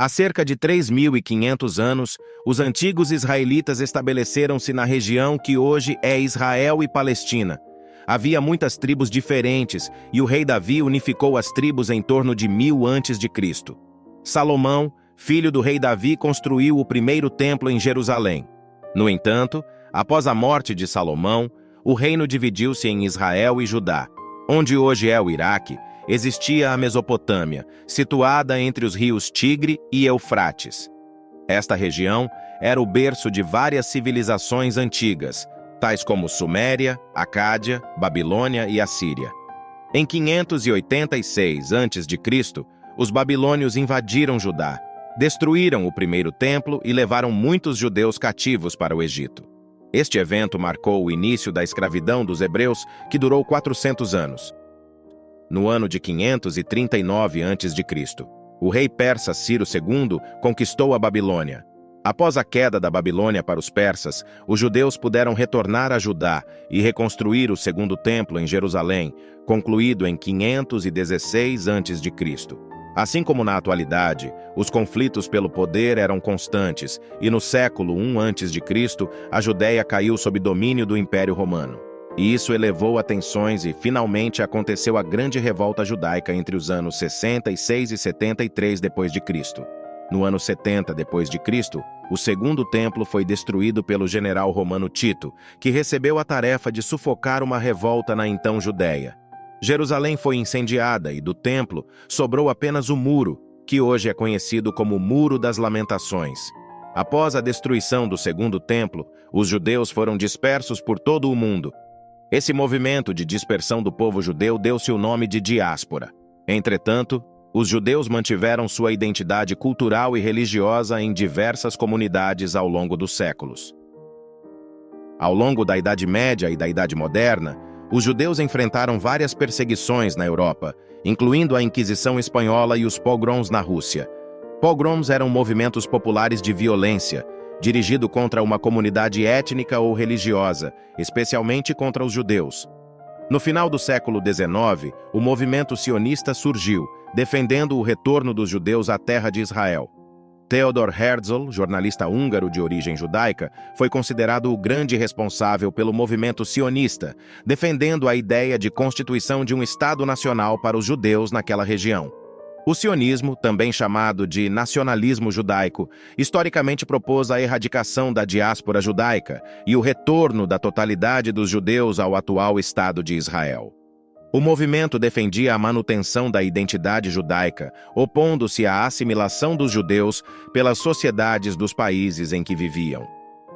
Há cerca de 3.500 anos, os antigos israelitas estabeleceram-se na região que hoje é Israel e Palestina. Havia muitas tribos diferentes e o rei Davi unificou as tribos em torno de 1000 a.C. Salomão, filho do rei Davi, construiu o primeiro templo em Jerusalém. No entanto, após a morte de Salomão, o reino dividiu-se em Israel e Judá. Onde hoje é o Iraque, existia a Mesopotâmia, situada entre os rios Tigre e Eufrates. Esta região era o berço de várias civilizações antigas, tais como Suméria, Acádia, Babilônia e Assíria. Em 586 a.C., os babilônios invadiram Judá, destruíram o primeiro templo e levaram muitos judeus cativos para o Egito. Este evento marcou o início da escravidão dos hebreus, que durou 400 anos. No ano de 539 a.C., o rei persa Ciro II conquistou a Babilônia. Após a queda da Babilônia para os persas, os judeus puderam retornar a Judá e reconstruir o segundo templo em Jerusalém, concluído em 516 a.C. Assim como na atualidade, os conflitos pelo poder eram constantes e no século I a.C., a Judéia caiu sob domínio do Império Romano. E isso elevou a tensões e finalmente aconteceu a grande revolta judaica entre os anos 66 e 73 d.C. No ano 70 d.C., o segundo templo foi destruído pelo general romano Tito, que recebeu a tarefa de sufocar uma revolta na então Judéia. Jerusalém foi incendiada e do templo sobrou apenas o muro, que hoje é conhecido como Muro das Lamentações. Após a destruição do segundo templo, os judeus foram dispersos por todo o mundo. Esse movimento de dispersão do povo judeu deu-se o nome de diáspora. Entretanto, os judeus mantiveram sua identidade cultural e religiosa em diversas comunidades ao longo dos séculos. Ao longo da Idade Média e da Idade Moderna, os judeus enfrentaram várias perseguições na Europa, incluindo a Inquisição Espanhola e os pogroms na Rússia. Pogroms eram movimentos populares de violência, dirigido contra uma comunidade étnica ou religiosa, especialmente contra os judeus. No final do século XIX, o movimento sionista surgiu, defendendo o retorno dos judeus à terra de Israel. Theodor Herzl, jornalista húngaro de origem judaica, foi considerado o grande responsável pelo movimento sionista, defendendo a ideia de constituição de um Estado nacional para os judeus naquela região. O sionismo, também chamado de nacionalismo judaico, historicamente propôs a erradicação da diáspora judaica e o retorno da totalidade dos judeus ao atual Estado de Israel. O movimento defendia a manutenção da identidade judaica, opondo-se à assimilação dos judeus pelas sociedades dos países em que viviam.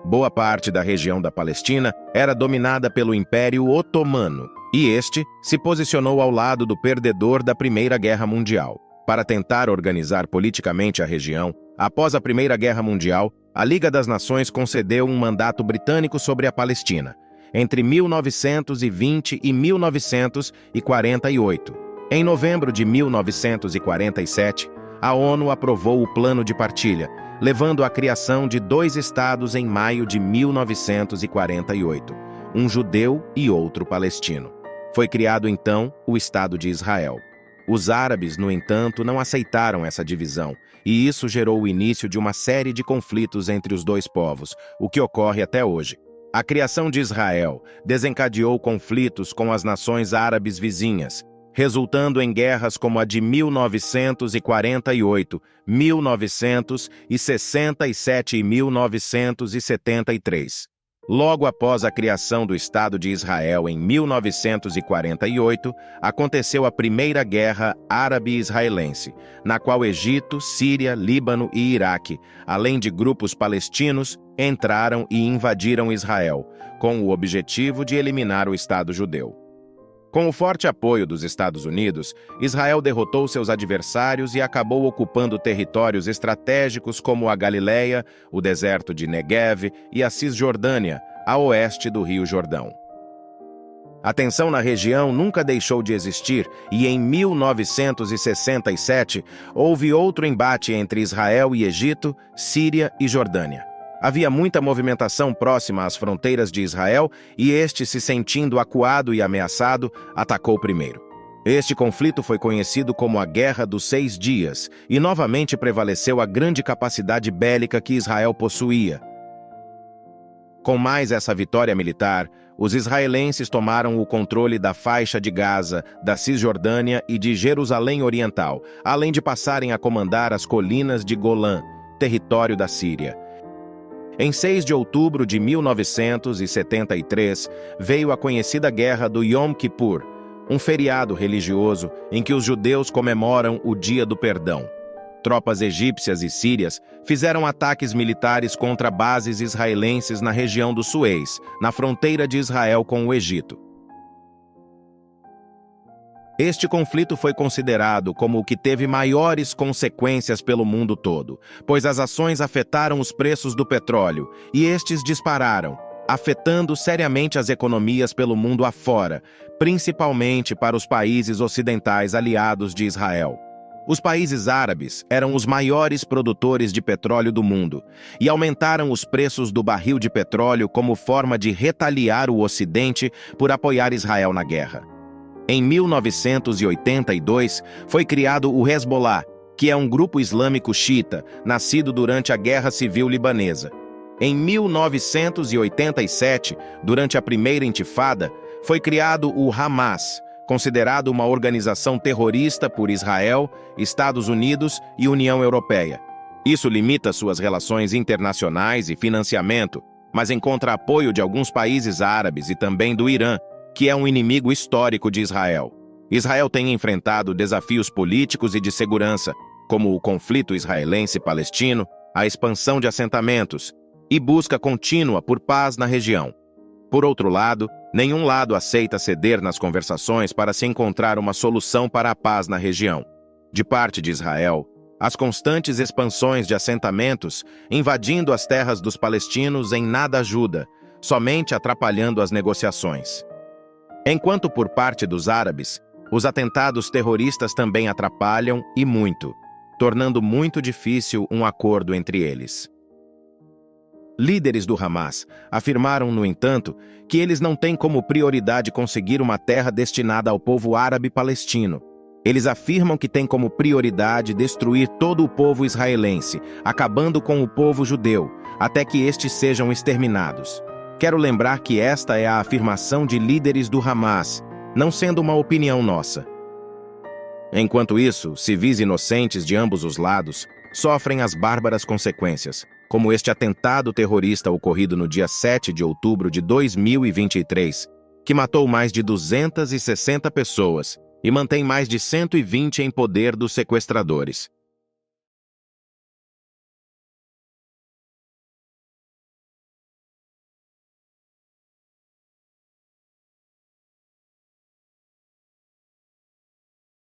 Boa parte da região da Palestina era dominada pelo Império Otomano, e este se posicionou ao lado do perdedor da Primeira Guerra Mundial. Para tentar organizar politicamente a região, após a Primeira Guerra Mundial, a Liga das Nações concedeu um mandato britânico sobre a Palestina, entre 1920 e 1948. Em novembro de 1947, a ONU aprovou o Plano de Partilha, levando à criação de 2 estados em maio de 1948, um judeu e outro palestino. Foi criado então o Estado de Israel. Os árabes, no entanto, não aceitaram essa divisão, e isso gerou o início de uma série de conflitos entre os dois povos, o que ocorre até hoje. A criação de Israel desencadeou conflitos com as nações árabes vizinhas, resultando em guerras como a de 1948, 1967 e 1973. Logo após a criação do Estado de Israel em 1948, aconteceu a Primeira Guerra Árabe-Israelense, na qual Egito, Síria, Líbano e Iraque, além de grupos palestinos, entraram e invadiram Israel, com o objetivo de eliminar o Estado judeu. Com o forte apoio dos Estados Unidos, Israel derrotou seus adversários e acabou ocupando territórios estratégicos como a Galileia, o deserto de Negev e a Cisjordânia, a oeste do Rio Jordão. A tensão na região nunca deixou de existir e em 1967 houve outro embate entre Israel e Egito, Síria e Jordânia. Havia muita movimentação próxima às fronteiras de Israel e este, se sentindo acuado e ameaçado, atacou primeiro. Este conflito foi conhecido como a Guerra dos 6 Dias e novamente prevaleceu a grande capacidade bélica que Israel possuía. Com mais essa vitória militar, os israelenses tomaram o controle da faixa de Gaza, da Cisjordânia e de Jerusalém Oriental, além de passarem a comandar as colinas de Golã, território da Síria. Em 6 de outubro de 1973, veio a conhecida Guerra do Yom Kippur, um feriado religioso em que os judeus comemoram o Dia do Perdão. Tropas egípcias e sírias fizeram ataques militares contra bases israelenses na região do Suez, na fronteira de Israel com o Egito. Este conflito foi considerado como o que teve maiores consequências pelo mundo todo, pois as ações afetaram os preços do petróleo e estes dispararam, afetando seriamente as economias pelo mundo afora, principalmente para os países ocidentais aliados de Israel. Os países árabes eram os maiores produtores de petróleo do mundo e aumentaram os preços do barril de petróleo como forma de retaliar o Ocidente por apoiar Israel na guerra. Em 1982, foi criado o Hezbollah, que é um grupo islâmico xiita, nascido durante a Guerra Civil Libanesa. Em 1987, durante a primeira intifada, foi criado o Hamas, considerado uma organização terrorista por Israel, Estados Unidos e União Europeia. Isso limita suas relações internacionais e financiamento, mas encontra apoio de alguns países árabes e também do Irã, que é um inimigo histórico de Israel. Israel tem enfrentado desafios políticos e de segurança, como o conflito israelense-palestino, a expansão de assentamentos e busca contínua por paz na região. Por outro lado, nenhum lado aceita ceder nas conversações para se encontrar uma solução para a paz na região. De parte de Israel, as constantes expansões de assentamentos, invadindo as terras dos palestinos, em nada ajuda, somente atrapalhando as negociações. Enquanto por parte dos árabes, os atentados terroristas também atrapalham e muito, tornando muito difícil um acordo entre eles. Líderes do Hamas afirmaram, no entanto, que eles não têm como prioridade conseguir uma terra destinada ao povo árabe palestino. Eles afirmam que têm como prioridade destruir todo o povo israelense, acabando com o povo judeu, até que estes sejam exterminados. Quero lembrar que esta é a afirmação de líderes do Hamas, não sendo uma opinião nossa. Enquanto isso, civis inocentes de ambos os lados sofrem as bárbaras consequências, como este atentado terrorista ocorrido no dia 7 de outubro de 2023, que matou mais de 260 pessoas e mantém mais de 120 em poder dos sequestradores.